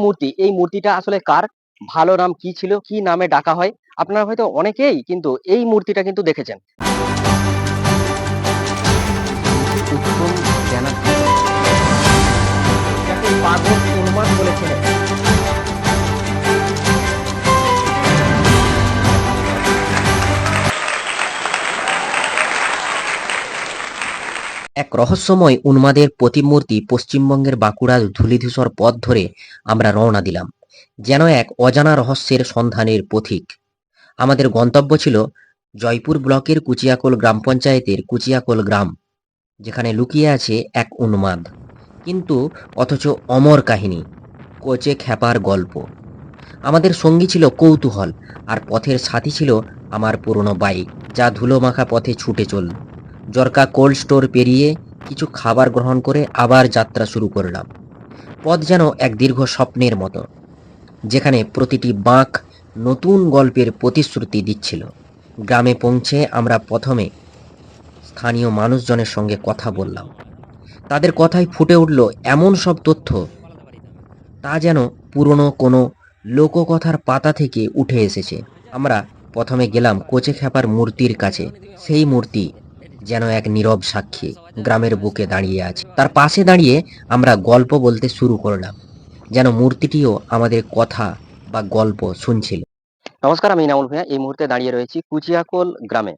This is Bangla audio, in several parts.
মূর্তি, এই মূর্তিটা আসলে কার? ভালো নাম কি ছিল? কি নামে ডাকা হয়? আপনারা হয়তো অনেকেই কিন্তু এই মূর্তিটা কিন্তু দেখেছেন। উত্তম ব্যানার্জি যাকে পাগল হনুমান বলেছিলেন। এক রহস্যময় উন্মাদের প্রতিমূর্তি পশ্চিমবঙ্গের বাঁকুড়ার ধূলিধূসর পথ ধরে আমরা রওনা দিলাম, যেন এক অজানা রহস্যের সন্ধানের পথিক। আমাদের গন্তব্য ছিল জয়পুর ব্লকের কুচিয়াকোল গ্রাম পঞ্চায়েতের কুচিয়াকোল গ্রাম, যেখানে লুকিয়ে আছে এক উন্মাদ কিন্তু অথচ অমর কাহিনী, কোচে খ্যাপার গল্প। আমাদের সঙ্গী ছিল কৌতূহল, আর পথের সাথী ছিল আমার পুরনো বাইক, যা ধুলোমাখা পথে ছুটে চলল। জরকা কোল্ড স্টোর পেরিয়ে কিছু খাবার গ্রহণ করে আবার যাত্রা শুরু করলাম। পথ যেন এক দীর্ঘ স্বপ্নের মতো, যেখানে প্রতিটি বাঁক নতুন গল্পের প্রতিশ্রুতি দিচ্ছিল। গ্রামে পৌঁছে আমরা প্রথমে স্থানীয় মানুষজনের সঙ্গে কথা বললাম। তাদের কথায় ফুটে উঠল এমন সব তথ্য, তা যেন পুরনো কোনো লোককথার পাতা থেকে উঠে এসেছে। আমরা প্রথমে গেলাম কোচে খ্যাপার মূর্তির কাছে। সেই মূর্তি যেন এক নীরব সাক্ষী, গ্রামের বুকে দাঁড়িয়ে আছে। তার পাশে দাঁড়িয়ে আমরা গল্প বলতে শুরু করলাম, যেন মূর্তিটিও আমাদের কথা বা গল্প শুনছিল। নমস্কার, আমি ইনামুল ভূঁইয়া। এই মুহূর্তে দাঁড়িয়ে রয়েছি কুচিয়াকোল গ্রামে।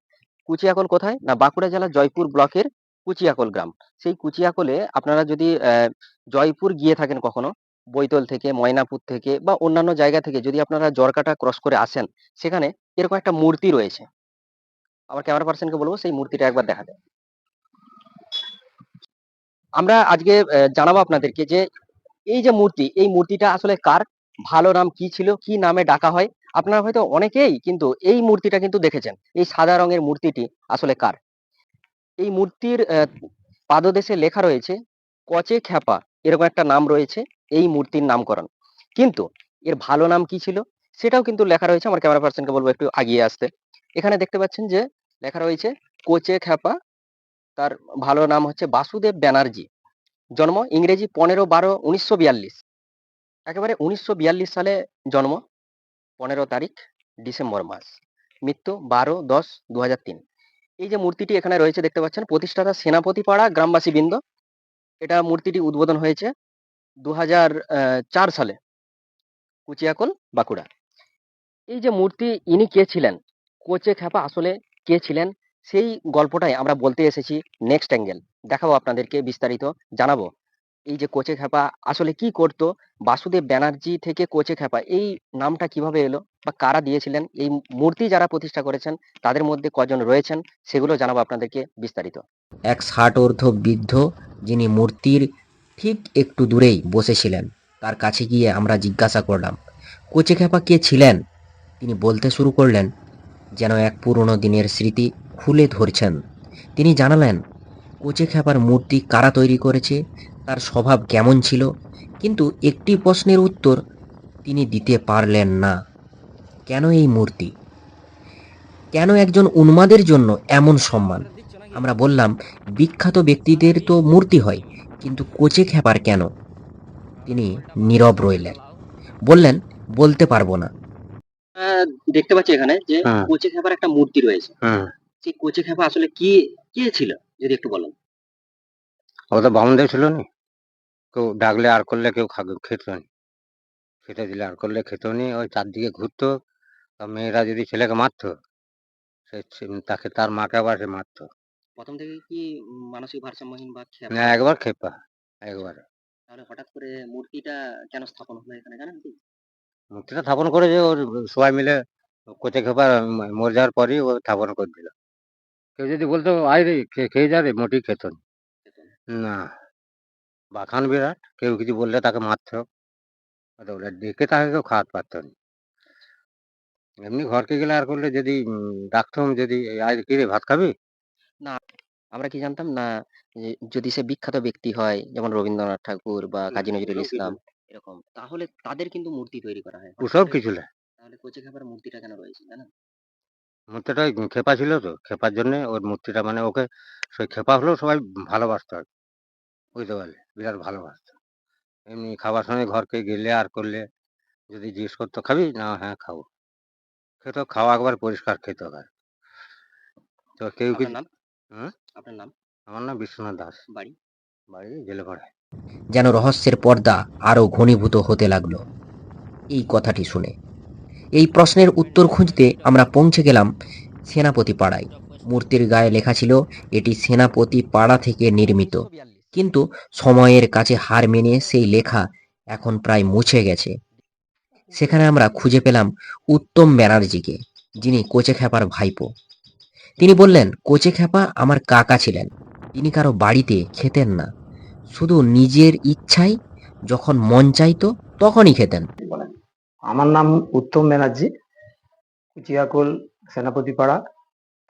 কুচিয়াকোল কোথায়? না, বাঁকুড়া জেলার জয়পুর ব্লকের কুচিয়াকোল গ্রাম। সেই কুচিয়াকোলে আপনারা যদি জয়পুর গিয়ে থাকেন কখনো, বৈতল থেকে, ময়নাপুর থেকে বা অন্যান্য জায়গা থেকে যদি আপনারা জরকাটা ক্রস করে আসেন, সেখানে এরকম একটা মূর্তি রয়েছে। আমার ক্যামেরা পার্সনকে বলবো সেই মূর্তিটা একবার দেখাতে। আমরা আজকে জানাবো আপনাদেরকে যে এই যে মূর্তি, এই মূর্তিটা আসলে কার? ভালো নাম কি ছিল? কি নামে ডাকা হয়? আপনারা হয়তো অনেকেই কিন্তু এই মূর্তিটা কিন্তু দেখেছেন। এই সাদা রঙের মূর্তিটি আসলে কার? এই মূর্তির পাদদেশে লেখা রয়েছে কচে খ্যাপা, এরকম একটা নাম রয়েছে এই মূর্তির নামকরণ। কিন্তু এর ভালো নাম কি ছিল? সেটাও কিন্তু লেখা রয়েছে। আমার ক্যামেরা পার্সনকে বলবো একটু আগিয়ে আসতে। এখানে দেখতে পাচ্ছেন যে লেখা রয়েছে কোচে খ্যাপা, তার ভালো নাম হচ্ছে বাসুদেব ব্যানার্জি। জন্ম ইংরেজি 15/12/1942। একেবারে 1942 সালে জন্ম, 15 তারিখ ডিসেম্বর মাস। মৃত্যু 12/10/2003। এই যে মূর্তিটি এখানে রয়েছে দেখতে পাচ্ছেন, প্রতিষ্ঠাতা সেনাপতি পাড়া গ্রামবাসী বৃন্দ। এটা মূর্তিটি উদ্বোধন হয়েছে 2004 সালে, কুচিয়াকোল, বাঁকুড়া। এই যে মূর্তি, ইনি কে ছিলেন? কোচে খ্যাপা আসলে কে ছিলেন? সেই গল্পটাই আমরা বলতে এসেছি। নেক্সট অ্যাঙ্গেল দেখাবো আপনাদেরকে, বিস্তারিত জানাবো। এই যে কোচে খ্যাপা আসলে কি করতো, বাসুদেব ব্যানার্জি থেকে কোচে খ্যাপা এই নামটা কিভাবে এলো বা কারা দিয়েছিলেন, এই মূর্তি যারা প্রতিষ্ঠা করেছেন তাদের মধ্যে কজন রয়েছেন, সেগুলো জানাবো আপনাদেরকে বিস্তারিত। এক 60 ঊর্ধ্ব বৃদ্ধ, যিনি মূর্তির ঠিক একটু দূরেই বসেছিলেন, তার কাছে গিয়ে আমরা জিজ্ঞাসা করলাম কোচে খ্যাপা কে ছিলেন। তিনি বলতে শুরু করলেন যেন এক পুরনো দিনের স্মৃতি খুলে ধরছেন। তিনি জানালেন কোচে খ্যাপার মূর্তি কারা তৈরি করেছে, তার স্বভাব কেমন ছিল, কিন্তু একটি প্রশ্নের উত্তর তিনি দিতে পারলেন না। কেন এই মূর্তি? কেন একজন উন্মাদের জন্য এমন সম্মান? আমরা বললাম বিখ্যাত ব্যক্তিদের তো মূর্তি হয়, কিন্তু কোচে খ্যাপার কেন? তিনি নীরব রইলেন, বললেন বলতে পারবো না। দেখতে পাচ্ছি এখানে যে কোচে খ্যাপার একটা মূর্তি রয়েছে। সেই কোচে খ্যাপা আসলে কি, কে ছিল, যদি একটু বলেন। ও তো বামুনদেব ছিল নি, কেউ ডাকলে আর করলে কেউ খেত নি, খেতে দিলে আর করলে খেত নি। ওই চারদিকে ঘুরতো, তা মেয়েরা যদি ছেলেকে মারতো, তাকে তার মাকে আবার সে মারতো। প্রথম থেকে কি মানসিক ভারসাম্যহীন বা না, একবার খেপা, একবার। তাহলে হঠাৎ করে মূর্তিটা কেন স্থাপন হলো এখানে, জানেন কি? মূর্তিটা স্থাপন করে যে ওর সবাই মিলে কোচে খেপা মরে যাওয়ার পরই ও স্থাপন করে দিল। কেউ যদি বলতো আয় রে খেয়ে যা রে, মোটেই খেত না। বাখান বিরাট, কেউ কিছু বললে তাকে মারতো, ওরা ডেকে তাকে কেউ খাওয়াতে পারতো না। এমনি ঘরকে গেলে আর করলে যদি ডাকতাম, যদি আয় কি রে ভাত খাবি। না, আমরা কি জানতাম না যে যদি সে বিখ্যাত ব্যক্তি হয়, যেমন রবীন্দ্রনাথ ঠাকুর বা কাজী নজরুল ইসলাম, এরকম, তাহলে তাদের কিন্তু মূর্তি তৈরি করা হয়। হঠাৎ ওসব করে কিছু না। তাহলে কোচে খাবার মূর্তিটা কেন রয়েছে, জানেন? মূর্তিটা ওই খেপা ছিল তো, খেপার জন্য ওর মূর্তিটা, মানে ওকে সেই খেপা হলেও সবাই ভালোবাসতো আর কি, বুঝতে পারলে, বিরাট ভালোবাসতো। এমনি খাবার সময় ঘরকে গেলে আর করলে যদি জিজ্ঞেস করতো, "খাবি?" না, "হ্যাঁ, খাবো।" খেত, খাওয়া একবার পরিষ্কার খেতে হয়। তো কেউ আপনার কিছু নাম? হুম? আপনার নাম? আমার নাম বিশ্বনাথ দাস। বাড়ি? বাড়ি জেলেপাড়ায়। যেন রহস্যের পর্দা আরো ঘনীভূত হতে লাগলো এই কথাটি শুনে। এই প্রশ্নের উত্তর খুঁজতে আমরা পৌঁছে গেলাম সেনাপতি পাড়ায়। মূর্তির গায়ে লেখা ছিল এটি সেনাপতি পাড়া থেকে নির্মিত, 1942। কিন্তু সময়ের কাছে হার মেনে সেই লেখা এখন প্রায় মুছে গেছে। সেখানে আমরা খুঁজে পেলাম উত্তম ব্যানার্জিকে, যিনি কোচেখ্যাপার ভাইপো। তিনি বললেন, কোচেখ্যাপা আমার কাকা ছিলেন। তিনি কারো বাড়িতে খেতেন না, শুধু নিজের ইচ্ছায় যখন মন চাইতো তখনই খেতেন। আমার নাম উত্তম ব্যানার্জি, কুচিয়াকোল, সেনাপতিপাড়া,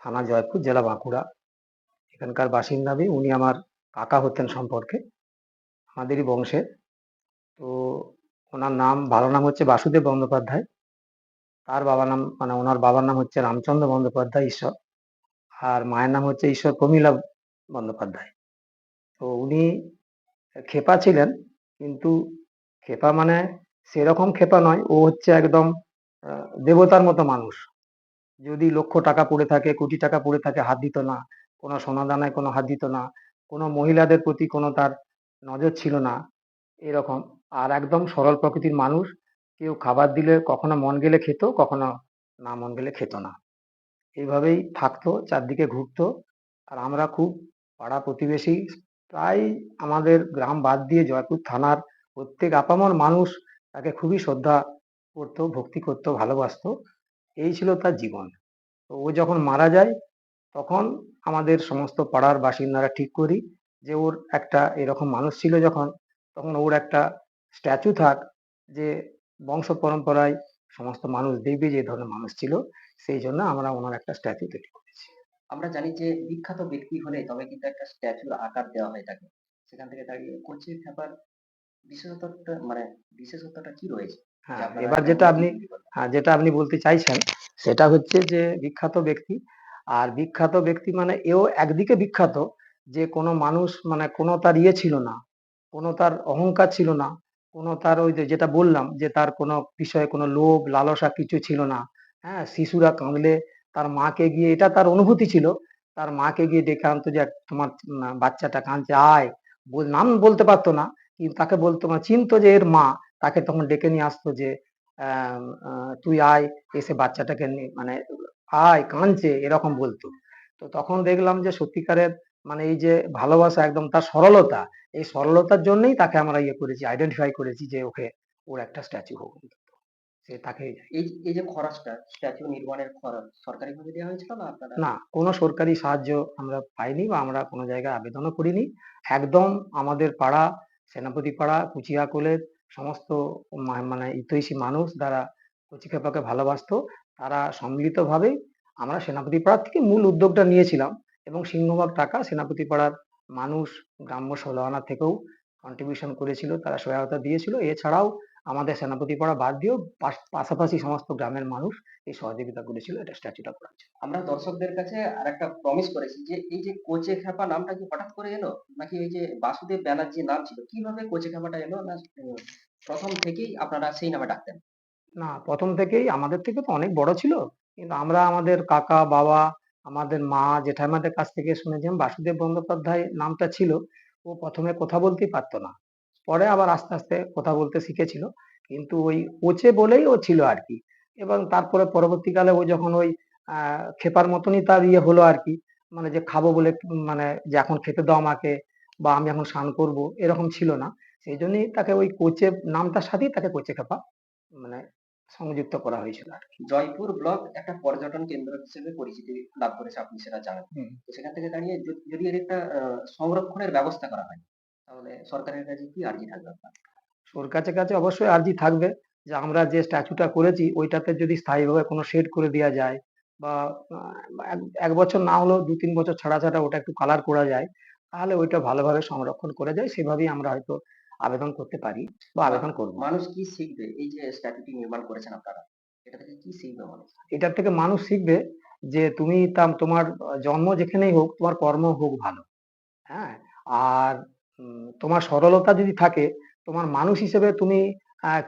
থানা জয়পুর, জেলা বাঁকুড়া। এখানকার বাসিন্দা আমি। উনি আমার কাকা হতেন সম্পর্কে, আমাদেরই বংশের। তো ওনার নাম, ভালো নাম হচ্ছে বাসুদেব বন্দ্যোপাধ্যায়। তার বাবার নাম, মানে ওনার বাবার নাম হচ্ছে রামচন্দ্র বন্দ্যোপাধ্যায় ঈশ্বর, আর মায়ের নাম হচ্ছে ঈশ্বর প্রমীলা বন্দ্যোপাধ্যায়। তো উনি খেপা ছিলেন, কিন্তু খেপা মানে সেরকম খেপা নয়, ও হচ্ছে একদম দেবতার মতো মানুষ। যদি লক্ষ টাকা পড়ে থাকে, কোটি টাকা পড়ে থাকে, হাত দিত না। কোনো সোনা দানায় কোনো হাত দিত না। কোনো মহিলাদের প্রতি কোনো তার নজর ছিল না, এরকম। আর একদম সরল প্রকৃতির মানুষ। কেউ খাবার দিলে কখনো মন গেলে খেত, কখনো না মন গেলে খেত না। এইভাবেই থাকতো, চারদিকে ঘুরতো। আর আমরা খুব পাড়া প্রতিবেশী, প্রায় আমাদের গ্রাম বাদ দিয়ে জয়পুর থানার প্রত্যেক আপামর মানুষ তাকে খুবই শ্রদ্ধা করতো, ভক্তি করতো, ভালোবাসতো। এই ছিল তার জীবন। তো ও যখন মারা যায়, তখন আমাদের সমস্ত পাড়ার বাসিন্দারা ঠিক করি যে ওর একটা এরকম মানুষ ছিল যখন, তখন ওর একটা স্ট্যাচু থাক, যে বংশ পরম্পরায় সমস্ত মানুষ দেখবে যে এই ধরনের মানুষ ছিল। সেই জন্য আমরা ওনার একটা স্ট্যাচু তৈরি করেছি। আমরা জানি যে বিখ্যাত ব্যক্তি হলে তবে কিন্তু একটা স্ট্যাচুর আকার দেওয়া হয়ে থাকে। সেখান থেকে দাঁড়িয়ে কোচেখ্যাপার বিশেষত্বটা কি রয়েছে? যে হ্যাঁ, আপনারা এবার একটা যেটা মূর্তি আপনি, তৈরি করলেন। হ্যাঁ, যেটা আপনি বলতে চাইছেন, সেটা হচ্ছে যে বিখ্যাত ব্যক্তি। আর বিখ্যাত ব্যক্তি মানে এও একদিকে বিখ্যাত, যে কোনো মানুষ মানে কোনো তার ইয়ে ছিল না, কোনো তার অহংকার ছিল না, কোনো তার ওই যে যেটা বললাম যে তার কোনো বিষয়ে কোনো লোভ লালসা কিছু ছিল না। হ্যাঁ, শিশুরা কাঁদলে তার মাকে গিয়ে, এটা তার অনুভূতি ছিল, তার মাকে গিয়ে ডেকে আনতো যে তোমার বাচ্চাটা কাঁদছে, আয়। নাম বলতে পারতো না, কিন্তু তাকে বলতো, মানে চিনতো যে এর মা। তাকে তখন ডেকে নিয়ে আসতো যে তুই আয়, এসে বাচ্চাটাকে মানে আয়, কাঁদছে, এরকম বলতো। তো তখন দেখলাম যে সত্যিকারের মানে এই যে ভালোবাসা, একদম তার সরলতা, এই সরলতার জন্যই তাকে আমরা ইয়ে করেছি, আইডেন্টিফাই করেছি যে ওকে, ওর একটা স্ট্যাচু হোক অন্তত। সে তাকে, এই যে খরচটা, স্ট্যাচু নির্মাণের খরচ সরকারিভাবে দেওয়া হয়েছিল না আপনারা? না, কোনো সরকারি সাহায্য আমরা পাইনি, বা আমরা কোনো জায়গায় আবেদনও করিনি। একদম আমাদের পাড়া, সেনাপতি পাড়া, কুচিয়াকোলের সমস্ত মানে হিতৈষী মানুষ যারা কচিকাপাকে ভালোবাসতো, তারা সম্মিলিতভাবেই, আমরা সেনাপতি পাড়ার থেকে মূল উদ্যোগটা নিয়েছিলাম, এবং সিংহভাগ টাকা সেনাপতি পাড়ার মানুষ, গ্রাম্য ষোলোআনা থেকেও কন্ট্রিবিউশন করেছিল, তারা সহায়তা দিয়েছিল। এছাড়াও আমাদের সেনাপতি পাড়া বাদ দিয়েও পাশাপাশি সমস্ত গ্রামের মানুষ এই সহযোগিতা করেছিল এটা স্ট্যাচুটা করার জন্য। আমরা দর্শকদের কাছে আরেকটা প্রমিস করেছি যে এই যে কোচেখ্যাপা নামটা কি হঠাৎ করে এলো? নাকি এই যে বাসুদেব ব্যানার্জি নাম ছিল? কিভাবে কোচেখ্যাপাটা এলো? না প্রথম থেকেই আপনারা সেই নামে ডাকতেন? না, প্রথম থেকেই আমাদের থেকে তো অনেক বড় ছিল, কিন্তু আমরা আমাদের কাকা, বাবা, আমাদের মা, জেঠাইমাদের কাছ থেকে শুনেছিলাম বাসুদেব বন্দ্যোপাধ্যায় নামটা ছিল। ও প্রথমে কথা বলতেই পারতো না, পরে আবার আস্তে আস্তে কথা বলতে শিখেছিল, কিন্তু ওই কোচে বলেই ও ছিল আর কি। এবং তারপরে পরবর্তীকালে ও যখন ওই খেপার মতনই তার ইয়ে হলো আর কি, মানে যে খাবো বলে, মানে যে এখন খেতে দাও আমাকে, বা আমি এখন স্নান করবো, এরকম ছিল না। সেই জন্যই তাকে ওই কোচে নামটার সাথেই তাকে কোচে খেপা মানে সংযুক্ত করা হয়েছিল আর কি। জয়পুর ব্লক একটা পর্যটন কেন্দ্র হিসেবে পরিচিতি লাভ করেছে, আপনি সেটা জানেন। হুম। তো সেখান থেকে দাঁড়িয়ে যদি এর একটা সংরক্ষণের ব্যবস্থা করা হয়, তাহলে সরকারের কাছে কি আর্জি থাকবে আপনার? সরকারের কাছে অবশ্যই আর্জি থাকবে, যে আমরা যে স্ট্যাচুটা করেছি ওইটাতে যদি স্থায়ীভাবে কোনো শেড করে দেওয়া যায়, বা এক বছর না হলেও 2-3 বছর ছাড়া ছাড়া ওটা একটু কালার করা যায়, তাহলে ওইটা ভালোভাবে সংরক্ষণ করা যায়। সেভাবেই আমরা হয়তো আবেদন করতে পারি, বা আবেদন করব। মানুষ কি শিখবে এই যে স্ট্যাচুটি নির্মাণ করেছেন আপনারা? এটা থেকে কি শিখবে মানুষ? এটার থেকে মানুষ শিখবে যে তুমি তোমার জন্ম যেখানেই হোক, তোমার কর্ম হোক ভালো। হ্যাঁ, আর তোমার সরলতা যদি থাকে, তোমার মানুষ হিসেবে তুমি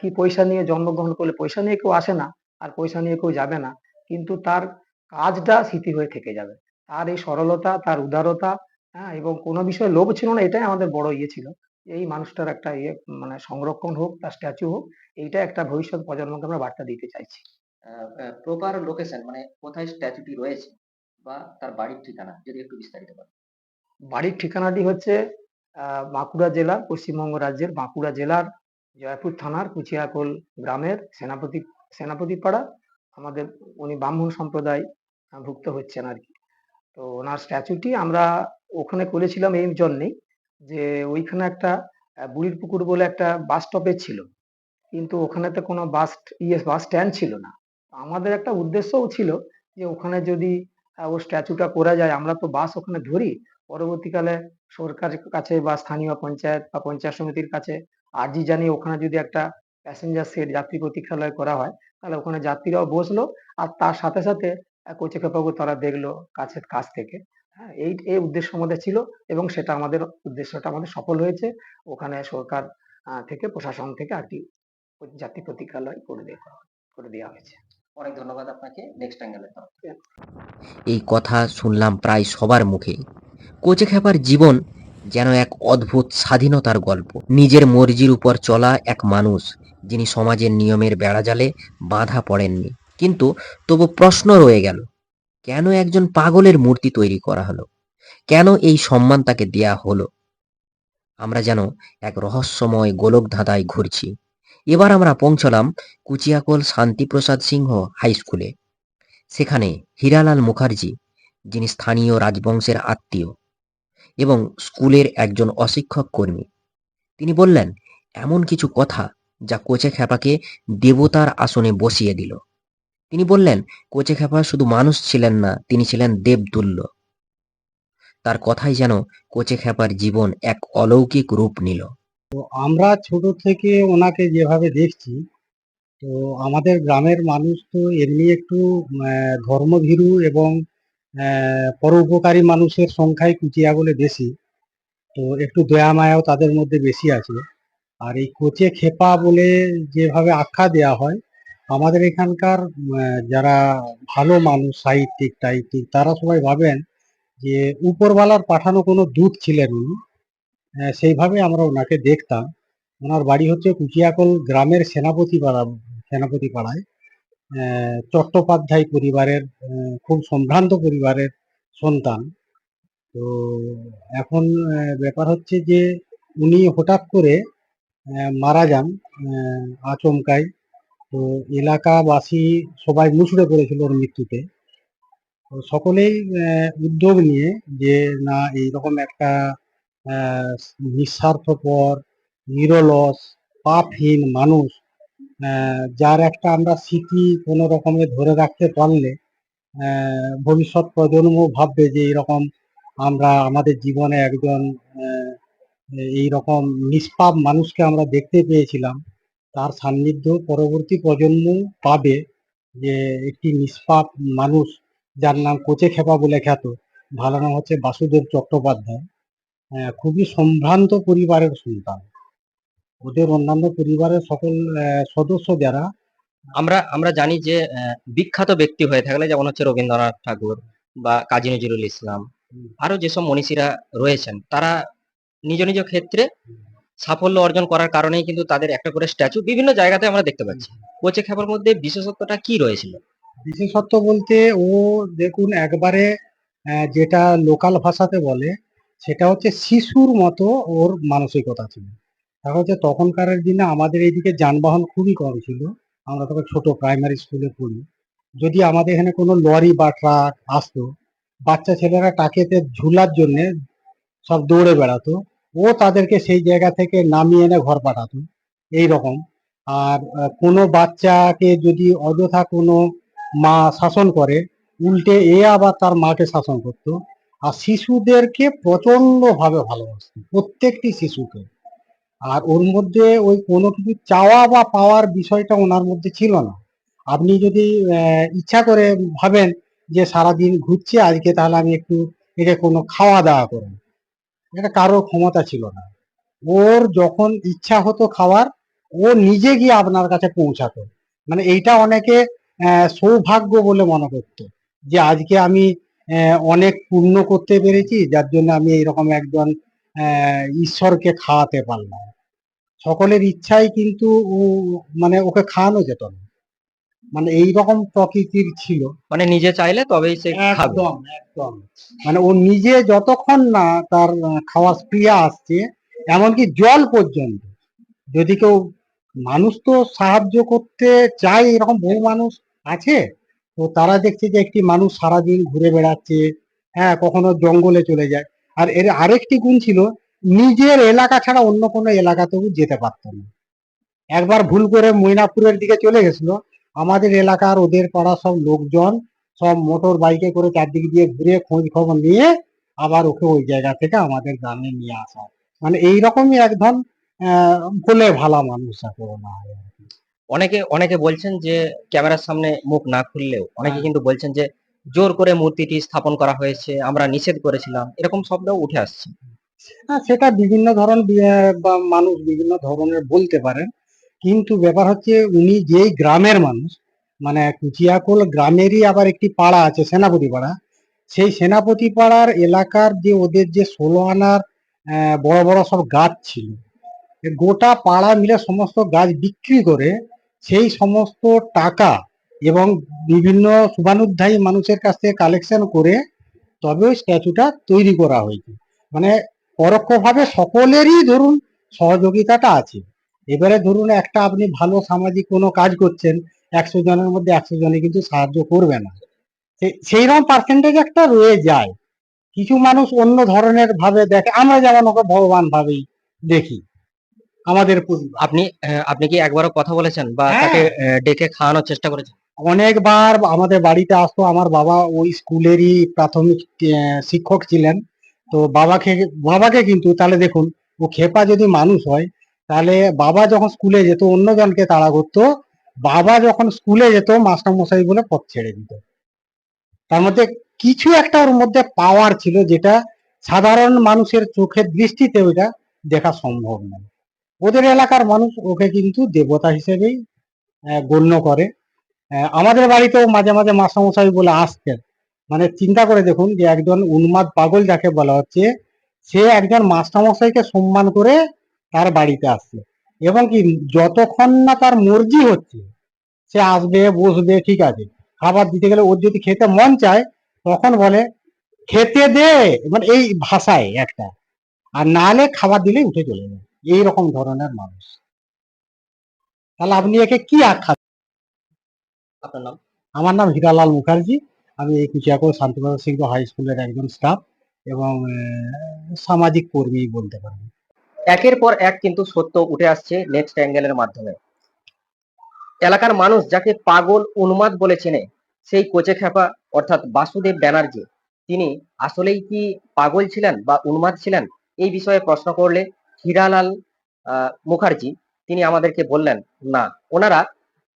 কি পয়সা নিয়ে জন্মগ্রহণ করলে, পয়সা নিয়ে কেউ আসে না আর পয়সা নিয়ে কেউ যাবে না, কিন্তু তার কাজটা স্মৃতি হয়ে থেকে যাবে। তার এই সরলতা, তার উদারতা, এবং কোনো বিষয়ে লোভ ছিল না, এটাই আমাদের বড় ইয়ে ছিল। এই মানুষটার একটা ইয়ে মানে সংরক্ষণ হোক, তার স্ট্যাচু হোক, এইটা একটা ভবিষ্যৎ প্রজন্মকে আমরা বার্তা দিতে চাইছি। প্রপার লোকেশন মানে কোথায় স্ট্যাচুটি রয়েছে বা তার বাড়ির ঠিকানা যদি একটু বিস্তারিত বলেন। বাড়ির ঠিকানাটি হচ্ছে বাঁকুড়া জেলার, পশ্চিমবঙ্গ রাজ্যের বাঁকুড়া জেলার জয়পুর থানার কুচিয়াকোল গ্রামের সেনাপতিপাড়া। আমাদের উনি ব্রাহ্মণ সম্প্রদায় ভুক্ত হচ্ছেন আর কি। তো ওনার স্ট্যাচুটি আমরা ওখানে করেছিলাম এই জন্যেই যে ওইখানে একটা বুড়ির পুকুর বলে একটা বাস স্টপেজ ছিল, কিন্তু ওখানেতে কোনো বাস স্ট্যান্ড ছিল না। আমাদের একটা উদ্দেশ্যও ছিল যে ওখানে যদি ওর স্ট্যাচুটা করা যায়, আমরা তো বাস ওখানে ধরি, পরবর্তীকালে সরকারের কাছে বা স্থানীয় পঞ্চায়েত বা পঞ্চায়েত সমিতির কাছে আর্জি জানিয়ে ওখানে যদি একটা প্যাসেঞ্জার সেট, যাত্রী প্রতীক্ষালয় করা হয়, তাহলে ওখানে যাত্রীরাও বসলো আর তার সাথে সাথে কচি খেপাকে তারা দেখলো কাছ থেকে। এই এই উদ্দেশ্য আমাদের ছিল এবং সেটা আমাদের উদ্দেশ্যটা আমাদের সফল হয়েছে। ওখানে সরকার থেকে, প্রশাসন থেকে আর কি যাত্রী প্রতীক্ষালয় করে দেওয়া হয়েছে। অনেক ধন্যবাদ আপনাকে। নেক্সট অ্যাঙ্গেলের তরফ থেকে। এই কথা শুনলাম প্রায় সবার মুখেই। কোচেখ্যাপার জীবন যেন এক অদ্ভুত স্বাধীনতার গল্প। নিজের মর্জির উপর চলা এক মানুষ, যিনি সমাজের নিয়মের বেড়াজালে বাঁধা পড়েননি। কিন্তু তবু প্রশ্ন রয়ে গেল, কেন একজন পাগলের মূর্তি তৈরি করা হলো? কেন এই সম্মান তাকে দেয়া হলো? আমরা যেন এক রহস্যময় গোলকধাঁধায় ঘুরছি। এবার আমরা পৌঁছলাম কুচিয়াকোল শান্তিপ্রসাদ সিংহ হাই স্কুলে। সেখানে হীরালাল মুখার্জি, যিনি স্থানীয় রাজবংশের আত্মীয় এবং স্কুলের একজন অশিক্ষক কর্মী, তিনি বললেন এমন কিছু কথা যা কোচেখ্যাপাকে দেবতার আসনে বসিয়ে দিল। তিনি বললেন কোচেখ্যাপা শুধু মানুষ ছিলেন না, তিনি ছিলেন দেবতুল্য। তার কথাই যেন কোচেখ্যাপার জীবন এক অলৌকিক রূপ নিল। আমরা ছোট থেকে ওনাকে যেভাবে দেখছি, তো আমাদের গ্রামের মানুষ তো এমনি একটু ধর্মভীরু এবং পরোপকারী মানুষের সংখ্যাই কুচিয়াগোলে বেশি, তো একটু দয়া মায়াও তাদের মধ্যে বেশি আছে। আর এই কোচে খেপা বলে যেভাবে আখ্যা দেয়া হয়, আমাদের এখানকার যারা ভালো মানুষ, সাহিত্যিক টাহিত্যিক, তারা সবাই ভাবেন যে উপরওয়ালার পাঠানো কোনো দূত ছিলেন উনি। সেইভাবে আমরা ওনাকে দেখতাম। ওনার বাড়ি হচ্ছে কুচিয়াকোল গ্রামের সেনাপতিপাড়ায়। চট্টোপাধ্যায় পরিবারের, খুব সম্ভ্রান্ত পরিবারের সন্তান। তো এখন ব্যাপার হচ্ছে যে উনি হঠাৎ করে মারা যান আচমকাই। তো এলাকাবাসী সবাই মুষড়ে পড়েছিল ওর মৃত্যুতে। তো সকলেই উদ্যোগ নিয়ে যে না, এইরকম একটা নিঃস্বার্থপর, নিরলস, পাপহীন মানুষ, যার একটা আমরা স্মৃতি কোনো রকমে ধরে রাখতে পারলে ভবিষ্যৎ প্রজন্ম ভাববে যে এরকম আমরা আমাদের জীবনে একজন এইরকম নিষ্পাপ মানুষকে আমরা দেখতে পেয়েছিলাম। তার সান্নিধ্য পরবর্তী প্রজন্ম পাবে যে একটি নিষ্পাপ মানুষ, যার নাম কোচেখ্যাপা বলে খ্যাত, ভালো নাম হচ্ছে বাসুদেব চট্টোপাধ্যায়, খুবই সম্ভ্রান্ত পরিবারের সন্তান। ওদের অন্যান্য পরিবারের সকল সদস্য যারা, আমরা আমরা জানি যে বিখ্যাত ব্যক্তি হয়ে থাকলে যেমন হচ্ছে রবীন্দ্রনাথ ঠাকুর বা কাজী নজরুল ইসলাম, আরো যেসব মনীষীরা রয়েছেন, তারা নিজ নিজ ক্ষেত্রে সাফল্য অর্জন করার কারণেই কিন্তু তাদের একটা করে স্ট্যাচু বিভিন্ন জায়গাতে আমরা দেখতে পাচ্ছি। কোচেখ্যাপার মধ্যে বিশেষত্বটা কি রয়েছিল? বিশেষত্ব বলতে ও, দেখুন, একবারে যেটা লোকাল ভাষাতে বলে সেটা হচ্ছে শিশুর মতো ওর মানসিকতা ছিল। দেখা হচ্ছে তখনকার দিনে আমাদের এইদিকে যানবাহন খুবই কম ছিল, আমরা তখন ছোট প্রাইমারি স্কুলে পড়ি। যদি আমাদের এখানে কোনো লরি বা ট্রাক আসতো, বাচ্চা ছেলেরা টাকেতে ঝুলার জন্য সব দৌড়ে বেড়াতো, ও তাদেরকে সেই জায়গা থেকে নামিয়ে এনে ঘর পাঠাতো এই রকম। আর কোনো বাচ্চাকে যদি অযথা কোনো মা শাসন করে, উল্টে এ আবার তার মাকে শাসন করতো। আর শিশুদেরকে প্রচন্ড ভাবে ভালোবাসতো, প্রত্যেকটি শিশুকে। আর ওর মধ্যে ওই কোনো কিছু চাওয়া বা পাওয়ার বিষয়টা ওনার মধ্যে ছিল না। আপনি যদি ইচ্ছা করে ভাবেন যে সারাদিন ঘুরছে আজকে, তাহলে আমি একটু একে কোনো খাওয়া দাওয়া করবো, এটা কারোর ক্ষমতা ছিল না। ওর যখন ইচ্ছা হতো খাওয়ার, ও নিজে গিয়ে আপনার কাছে পৌঁছাতো। মানে এইটা অনেকে সৌভাগ্য বলে মনে করতো, যে আজকে আমি অনেক পুণ্য করতে পেরেছি, যার জন্য আমি এইরকম একজন ঈশ্বরকে খাওয়াতে পারলাম। সকলের ইচ্ছাই কিন্তু মানে ওকে খাওয়ানো যেত না, মানে এইরকম প্রকৃতির ছিল। মানে নিজে চাইলে তবেই সে খাবে। একদম একদম, মানে ও নিজে যতক্ষণ না তার খাওয়ার স্প্রিয়া আসছে, এমনকি জল পর্যন্ত যদি কেউ, মানুষ তো সাহায্য করতে চায়, এরকম বহু মানুষ আছে। তো তারা দেখছে যে একটি মানুষ সারাদিন ঘুরে বেড়াচ্ছে, হ্যাঁ, কখনো জঙ্গলে চলে যায়। আর এর আরেকটি গুণ ছিল, নিজের এলাকা ছাড়া অন্য কোনো এলাকাতেও যেতে পারতো না। একবার ভুল করে মইনাপুরের দিকে চলে গেছিল, আমাদের এলাকার ওদের পাড়া সব লোকজন সব মোটর বাইকে করে চারদিক দিয়ে ঘুরে খোঁজ খবর নিয়ে আবার ওকে ওই জায়গা থেকে আমাদের গ্রামে নিয়ে আসা। মানে এইরকমই এক ধরন ভোলে ভালা মানুষ যাকে বলা হয়। অনেকে অনেকে বলছেন যে ক্যামেরার সামনে মুখ না খুললেও অনেকে হ্যাঁ, কিন্তু বলছেন যে জোর করে মূর্তিটি স্থাপন করা হয়েছে, আমরা নিষেধ করেছিলাম, এরকম শব্দও উঠে আসছে। সেটা বিভিন্ন ধরন বা মানুষ বিভিন্ন ধরনের বলতে পারেন, কিন্তু ব্যাপার হচ্ছে উনি যেই গ্রামের মানুষ, মানে কুচিয়াকুল গ্রামেরই আবার একটি পাড়া আছে সেনাপতি পাড়া। সেই সেনাপতি পাড়ার এলাকার যে ওদের যে 16 আনার বড় বড় সব গাছ ছিল, এ গোটা পাড়া মিলে সমস্ত গাছ বিক্রি করে সেই সমস্ত টাকা এবং বিভিন্ন শুভানুধ্যায়ী মানুষের কাছ থেকে কালেকশন করে তবে ওই স্ট্যাচুটা তৈরি করা হয়েছে। মানে পরোক্ষভাবে সকলেরই ধরুন সহযোগিতাটা আছে। এবারে ধরুন একটা আপনি ভালো সামাজিক কোনো কাজ করছেন, 100 জনের মধ্যে 100 জনই কিন্তু সাহায্য করবে না, সেইরকম পার্সেন্টেজ একটা রয়ে যায়। কিছু মানুষ অন্য ধরনের ভাবে দেখে, আমরা যেমন ওকে ভগবান ভাবেই দেখি আমাদের পরিবার। আপনি কি একবারও কথা বলেছেন বা হ্যাঁ, তাকে ডেকে খাওয়ানোর চেষ্টা করেছেন? অনেকবার আমাদের বাড়িতে আসতো। আমার বাবা ওই স্কুলেরই প্রাথমিক শিক্ষক ছিলেন। তো বাবাকে কিন্তু তাহলে দেখুন, ও খেপা যদি মানুষ হয়, তাহলে বাবা যখন স্কুলে যেত অন্যজনকে তাড়া করতো, বাবা যখন স্কুলে যেত মাস্টার মশাই বলে পথ ছেড়ে দিত। তার মধ্যে কিছু একটা ওর মধ্যে পাওয়ার ছিল, যেটা সাধারণ মানুষের চোখের দৃষ্টিতে ওইটা দেখা সম্ভব নয়। ওদের এলাকার মানুষ ওকে কিন্তু দেবতা হিসেবেই গণ্য করে। আমাদের বাড়িতেও মাঝে মাঝে মাস্টারমশাই বলে আসতেন। মানে চিন্তা করে দেখুন, যে একজন উন্মাদ পাগল যাকে বলা হচ্ছে, সে একজন মাস্টারমশাইকে সম্মান করে তার বাড়িতে আসছে, এবং কি যতক্ষণ না তার মর্জি হচ্ছে সে আসবে বসবে, ঠিক আছে। খাবার দিতে গেলে ওর যদি খেতে মন চায়, তখন বলে খেতে দে, মানে এই ভাষায় একটা, আর না হলে খাবার দিলে উঠে চলে যায়। এইরকম ধরনের মানুষ। তাহলে আপনি একে কি আখ্যা? আপনার নাম? আমার নাম হীরালাল মুখার্জি। আমি এই কুচিয়াকোট শান্তিপ্রসাদ সিংহ হাই স্কুলের একজন স্টাফ এবং সামাজিক কর্মী বলতে পারেন। একের পর এক কিন্তু সত্য উঠে আসছে নেক্সট অ্যাঙ্গেলের মাধ্যমে। এলাকার মানুষ যাকে পাগল উন্মাদ বলে চেনে, সেই কোচেখ্যাপা অর্থাৎ বাসুদেব ব্যানার্জি, তিনি আসলেই কি পাগল ছিলেন বা উন্মাদ ছিলেন? এই বিষয়ে প্রশ্ন করলে হীরালাল মুখার্জি তিনি আমাদেরকে বললেন, না, ওনারা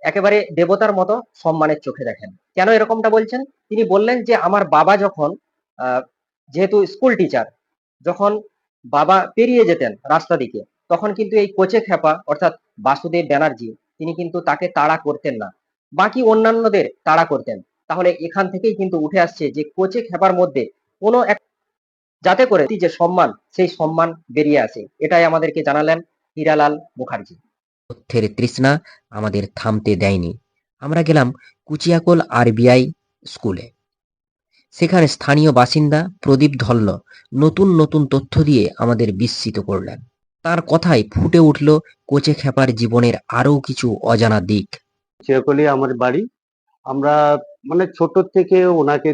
একেবারে দেবতার মতো সম্মানের চোখে দেখেন। কেন এরকমটা বলছেন? তিনি বললেন যে আমার বাবা যখন আহ, যেহেতু স্কুল টিচার, যখন বাবা পেরিয়ে যেতেন রাস্তা দিকে, তখন কিন্তু এই কোচেখ্যাপা অর্থাৎ বাসুদেব ব্যানার্জি তিনি কিন্তু তাকে তাড়া করতেন না, বাকি অন্যান্যদের তাড়া করতেন। তাহলে এখান থেকেই কিন্তু উঠে আসছে যে কোচেখ্যাপার মধ্যে কোনো এক, যাতে করে যে সম্মান, সেই সম্মান বেরিয়ে আসে। এটাই আমাদেরকে জানালেন হীরালাল মুখার্জি। তথ্যের তৃষ্ণা আমাদের থামতে দেয়নি। আমরা গেলাম কুচিয়াকোল আরবিআই স্কুলে। সেখানে স্থানীয় বাসিন্দা প্রদীপ ধল্ল নতুন নতুন তথ্য দিয়ে আমাদের বিস্মিত করলেন। তার কথায় ফুটে উঠল কোচেখ্যাপার জীবনের আরও কিছু অজানা দিক। চিরকলি আমার বাড়ি। আমরা মানে ছোট থেকে ওনাকে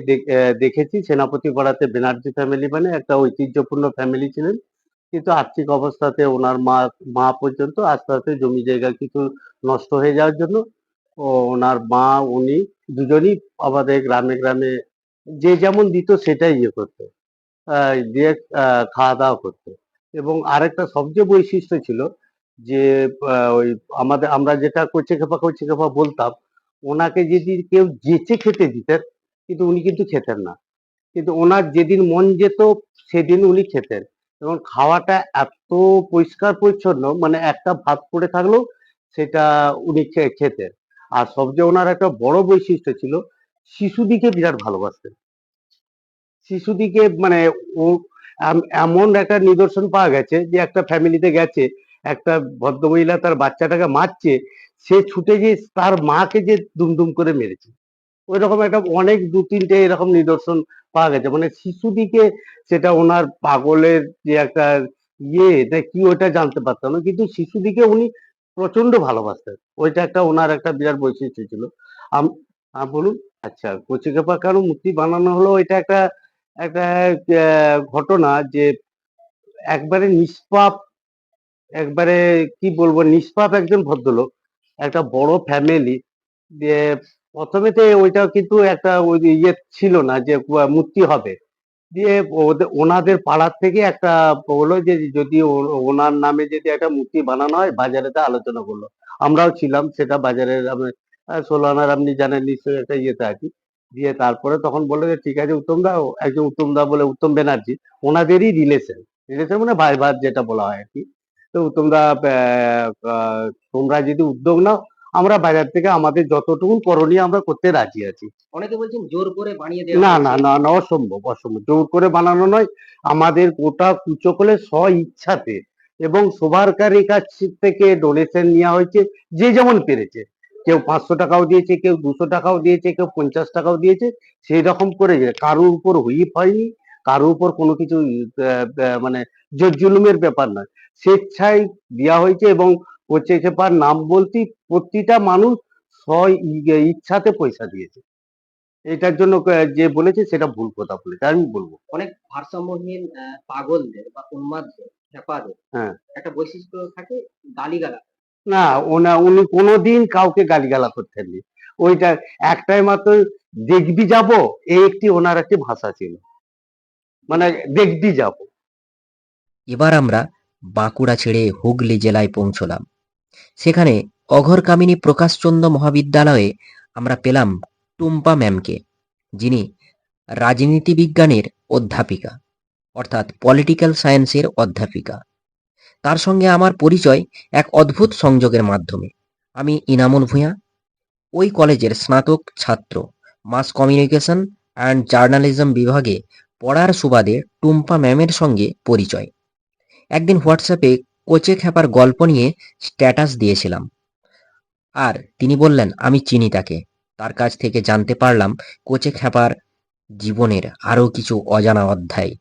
দেখেছি। সেনাপতি পাড়াতে ব্যানার্জি ফ্যামিলি মানে একটা ঐতিহ্যপূর্ণ ফ্যামিলি ছিলেন। কিন্তু আর্থিক অবস্থাতে ওনার মা পর্যন্ত আস্তে আস্তে জমি জায়গা কিছু নষ্ট হয়ে যাওয়ার জন্য ওনার মা উনি দুজনই আমাদের গ্রামে গ্রামে যে যেমন দিত সেটাই ইয়ে করতো, দিয়ে খাওয়া দাওয়া করতো। এবং আরেকটা সবচেয়ে বৈশিষ্ট্য ছিল যে ওই আমরা যেটা কচি খেপা বলতাম, ওনাকে যদি কেউ যেচে খেতে দিতেন, কিন্তু উনি কিন্তু খেতেন না। কিন্তু ওনার যেদিন মন যেত সেদিন উনি খেতেন। এবং খাওয়াটা এত পরিষ্কার পরিচ্ছন্ন, মানে একটা ভাত পড়ে থাকলেও সেটা উনি খেতেন। আর সবচেয়ে ওনার একটা বড় বৈশিষ্ট্য ছিল, শিশুদিকে বিরাট ভালোবাসতেন। শিশুদিকে মানে ও এমন একটা নিদর্শন পাওয়া গেছে যে একটা ফ্যামিলিতে গেছে, একটা ভদ্রমহিলা তার বাচ্চাটাকে মারছে, সে ছুটে গিয়ে তার মাকে যে দুমদুম করে মেরেছে। ওইরকম একটা অনেক ২-৩টে এরকম নিদর্শন পাওয়া গেছে। মানে শিশুদিকে, সেটা ওনার পাগলের যে একটা না কি ওটা জানতে পারতাম না। কিন্তু শিশুদিকে উনি প্রচন্ড ভালোবাসতেন। ওইটা একটা ওনার একটা বিরাট বৈশিষ্ট্য ছিল। আম বলুন? আচ্ছা, কচুকেপা কেন মূর্তি বানানো হলো, এটা একটা একটা ঘটনা যে একবারে নিষ্পাপ, একবারে কি বলবো, নিষ্পাপ একজন ভদ্রলোক, একটা বড় ফ্যামিলি দিয়ে প্রথমেতে ওইটা কিন্তু একটা ওই ইয়ে ছিল না যে মূর্তি হবে। দিয়ে ওনাদের পাড়ার থেকে একটা হলো যে যদি ওনার নামে যদি একটা মূর্তি বানানো হয়, বাজারেতে আলোচনা করলো। আমরাও ছিলাম সেটা বাজারের, ষোলো আনার আপনি জানেন নিশ্চয়ই, একটা ইয়েতে আছি। দিয়ে তারপরে তখন বললো যে ঠিক আছে উত্তম দা, একজন উত্তম দা বলে উত্তম ব্যানার্জি, ওনাদেরই রিলেশন মানে ভাই ভাত যেটা বলা হয় আর কি। তো উত্তম দা, তোমরা যদি উদ্যোগ নাও, আমরা বাজার থেকে আমাদের যতটুকু করণীয় আমরা করতে রাজি আছি। অনেকে বলছেন জোর করে বানিয়ে দেওয়া না, না, হয়েছে। না, না, অসম্ভব, অসম্ভব। জোর করে বানানো নয়। আমাদের গোটা কুচকলে স্ব-ইচ্ছাতে এবং শোভাকারীর কাছ থেকে ডোনেশন নেওয়া হয়েছে, যে যেমন পেরেছে। কেউ ৫০০ টাকাও দিয়েছে, কেউ ২০০ টাকাও দিয়েছে, কেউ ৫০ টাকাও দিয়েছে। সেই রকম করে কারোর উপর হুইপ হয়নি, কারোর উপর কোনো কিছু মানে জোর-জুলুমের ব্যাপার নয়। স্বেচ্ছায় দেওয়া হয়েছে এবং কচুকেপার নাম বলতেই প্রতিটা মানুষ ইচ্ছাতে পয়সা দিয়েছে। এটার জন্য যে বলেছে সেটা ভুল কথা বলেছে, আমি বলবো। অনেক ভারসাম্যহীন পাগলদের বা উন্মাদদের, খ্যাপাদের হ্যাঁ। একটা বৈশিষ্ট্য থাকে, গালিগালাজ। না, উনি কোনোদিন কাউকে গালিগালা করতেননি। ওইটা একটাই মাত্র, দেখবি যাবো, এই একটি ওনার একটি ভাষা ছিল। মানে দেখবি যাবো। এবার আমরা বাঁকুড়া ছেড়ে হুগলি জেলায় পৌঁছলাম। সেখানে অঘরকামিনী প্রকাশচন্দ্র মহাবিদ্যালয়ে আমরা পেলাম টুম্পা ম্যামকে, যিনি রাজনীতি বিজ্ঞানের অধ্যাপিকা, অর্থাৎ পলিটিক্যাল সায়েন্সের অধ্যাপিকা। তার সঙ্গে আমার পরিচয় এক অদ্ভুত সংযোগের মাধ্যমে। আমি ইনামুল ভূঁইয়া, ওই কলেজের স্নাতক ছাত্র, মাস কমিউনিকেশন অ্যান্ড জার্নালিজম বিভাগে পড়ার সুবাদে টুম্পা ম্যামের সঙ্গে পরিচয়। একদিন হোয়াটসঅ্যাপে কচুকেপার গল্প নিয়ে স্ট্যাটাস দিয়েছিলাম, আর তিনি বললেন আমি চিনি তাকে। তার কাছ থেকে জানতে পারলাম কচুকেপার জীবনের আরও কিছু অজানা অধ্যায়।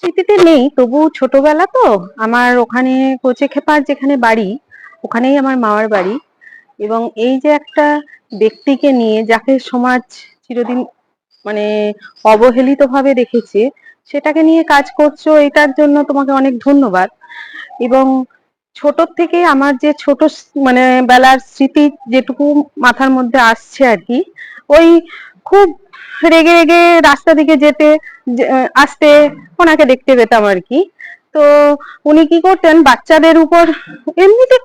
স্মৃতিতে নেই, তবু ছোটবেলা তো আমার ওখানে কচুকেপার যেখানে বাড়ি, ওখানেই আমার মামার বাড়ি। এবং এই যে একটা ব্যক্তিকে নিয়ে যাকে সমাজ চিরদিন মানে অবহেলিত ভাবে দেখেছে, সেটাকে নিয়ে কাজ করছো, এটার জন্য তোমাকে অনেক ধন্যবাদ। এবং ছোট থেকে আমার যে ছোট মানে বেলার স্মৃতি যেটুকু মাথার মধ্যে আসছে আর কি, ওই খুব রেগে রেগে রাস্তা দিকে যেতে আসতে ওনাকে দেখতে পেতাম আর কি। তো উনি কি করতেন, বাচ্চাদের উপর এমনিতে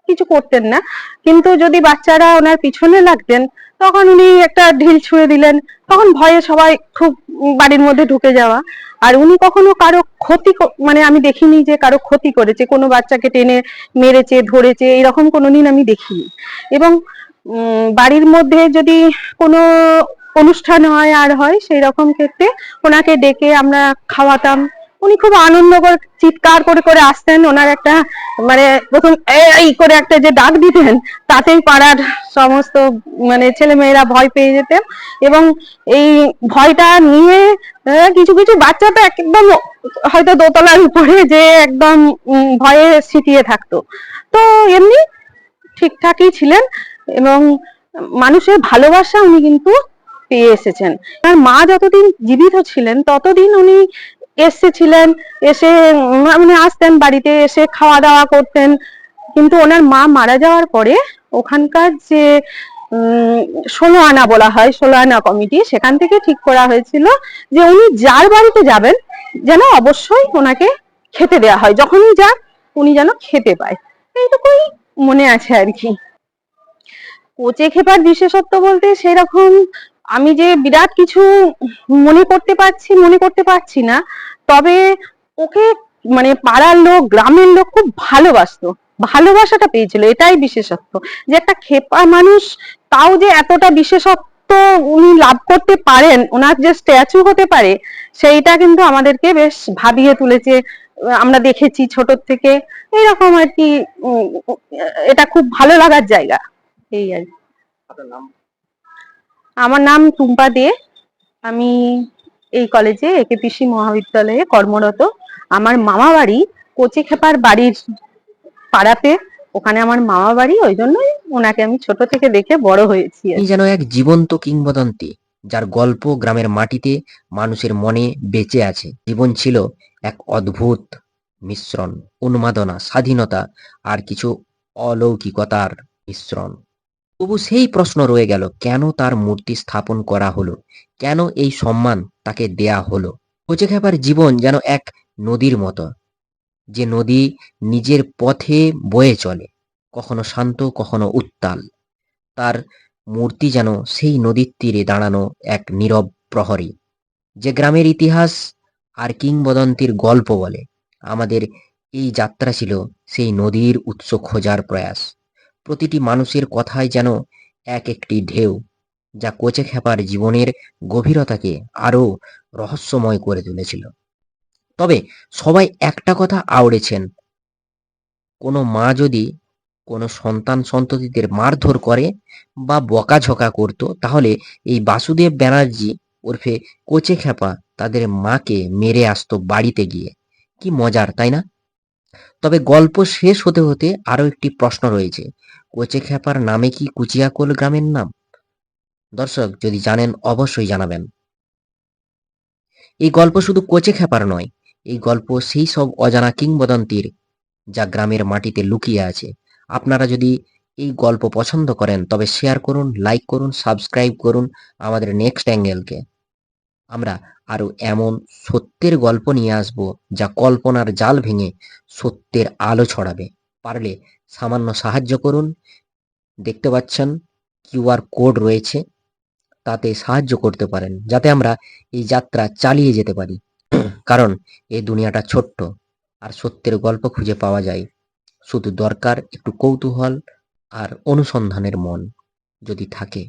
কিছু করতেন না, কিন্তু যদি বাচ্চারা ওনার পিছনে লাগতেন, তখন উনি একটা ঢিল ছুঁড়ে দিলেন, তখন ভয়ে সবাই খুব বাড়ির মধ্যে ঢুকে যাওয়া। আর উনি কখনো কারো ক্ষতি মানে আমি দেখিনি যে কারো ক্ষতি করেছে, কোনো বাচ্চাকে টেনে মেরেছে ধরেছে, এরকম কোনোদিন আমি দেখিনি। এবং বাড়ির মধ্যে যদি কোনো অনুষ্ঠান হয় আর হয়, সেই রকম ক্ষেত্রে ওনাকে ডেকে আমরা খাওয়াতাম। উনি খুব আনন্দ করে চিৎকার করে করে আসতেন। ওনার একটা মানে প্রথম এই করে একটা যে ডাক দিতেন, তাতেই পাড়ার সমস্ত মানে ছেলে মেয়েরা ভয় পেয়ে যেতেন। এবং এই ভয়টা নিয়ে কিছু কিছু বাচ্চা তো একদম হয়তো দোতলার উপরে যে একদম ভয়ে সিটিয়ে থাকতো। তো এমনি ঠিকঠাকই ছিলেন এবং মানুষের ভালোবাসা উনি কিন্তু পেয়ে এসেছেন। আর মা যতদিন জীবিত ছিলেন ততদিন উনি এসেছিলেন, এসে মানে আসতেন বাড়িতে, এসে খাওয়া দাওয়া করতেন। কিন্তু ওনার মা মারা যাওয়ার পরে ওখানকার যে 16 আনা বলা হয়, 16 আনা কমিটি, সেখান থেকে ঠিক করা হয়েছিল যে উনি যার বাড়িতে যাবেন যেন অবশ্যই ওনাকে খেতে দেওয়া হয়, যখনই যান উনি যেন খেতে পায়। এইটুকুই মনে আছে আর কি। কচুকেপার বিশেষত্ব বলতে সেরকম আমি যে বিরাট কিছু মনে করতে পারছি না, তবে ওকে মানে পাড়ার লোক, গ্রামের লোক খুব ভালোবাসতো, ভালোবাসাটা পেয়েছিল, এটাই বিশেষত্ব। যে একটা খেপা মানুষ, তাও যে এতটা বিশেষত্ব উনি লাভ করতে পারেন, ওনার যে স্ট্যাচু হতে পারে, সেইটা কিন্তু আমাদেরকে বেশ ভাবিয়ে তুলেছে। আমরা দেখেছি ছোট থেকে এইরকম আর কি। এটা খুব ভালো লাগার জায়গা, এই আর কি। আপনার নাম? আমার নাম টুম্পা দে। আমি এই কলেজে একেপিসি মহাবিদ্যালয়ে কর্মরত। আমার মামা বাড়ি কচিখেপার বাড়ির পাড়াতে, ওখানে আমার মামা বাড়ি, ওই জন্যই ওনাকে আমি ছোট থেকে দেখে বড় হয়েছি আর তিনি কি। যেন এক জীবন্ত কিংবদন্তি, যার গল্প গ্রামের মাটিতে মানুষের মনে বেঁচে আছে। জীবন ছিল এক অদ্ভুত মিশ্রণ, উন্মাদনা, স্বাধীনতা আর কিছু অলৌকিকতার মিশ্রণ। তবু সেই প্রশ্ন রয়ে গেল, কেন তার মূর্তি স্থাপন করা হলো, কেন এই সম্মান তাকে দেয়া হলো? কোচেখ্যাপার জীবন যেন এক নদীর মতো, যে নদী নিজের পথে বয়ে চলে, কখনো শান্ত কখনো উত্তাল। তার মূর্তি যেন সেই নদীর তীরে দাঁড়ানো এক নীরব প্রহরী, যে গ্রামের ইতিহাস আর কিংবদন্তির গল্প বলে। আমাদের এই যাত্রা ছিল সেই নদীর উৎস খোঁজার প্রয়াস। প্রতিটি মানুষের কথাই যেন এক একটি ঢেউ, যা কোচেখ্যাপার জীবনের গভীরতাকে আরো রহস্যময় করে তুলেছিল। তবে সবাই একটা কথা আওড়েছেন, কোনো মা যদি কোনো সন্তান সন্ততিদের মারধর করে বা বকাঝকা করতো, তাহলে এই বাসুদেব ব্যানার্জি ওরফে কোচেখ্যাপা তাদের মাকে মেরে আসতো বাড়িতে গিয়ে। কি মজার, তাই না? তবে গল্প শেষ হতে হতে আরো একটি প্রশ্ন রয়েছে, কোচেখ্যাপার নামে কি কুচিয়াকোল গ্রামের নাম? দর্শক যদি জানেন অবশ্যই জানাবেন। এই গল্প শুধু কোচেখ্যাপার নয়, এই গল্প সেই সব অজানা কিংবদন্তির, যা গ্রামের মাটিতে লুকিয়ে আছে। আপনারা যদি এই গল্প পছন্দ করেন তবে শেয়ার করুন, লাইক করুন, সাবস্ক্রাইব করুন আমাদের নেক্সট অ্যাঙ্গেলকে। আমরা আরো এমন সত্যের গল্প নিয়ে আসব, যা কল্পনার জাল ভেঙে সত্যের আলো ছড়াবে। পারলে সামান্য সাহায্য করুন। দেখতে পাচ্ছেন কিউআর কোড রয়েছে, তাতে সাহায্য করতে পারেন, যাতে আমরা এই যাত্রা চালিয়ে যেতে পারি। কারণ এই দুনিয়াটা ছোট্ট, আর সত্যের গল্প খুঁজে পাওয়া যায়। শুধু দরকার একটু কৌতূহল আর অনুসন্ধানের মন যদি থাকে।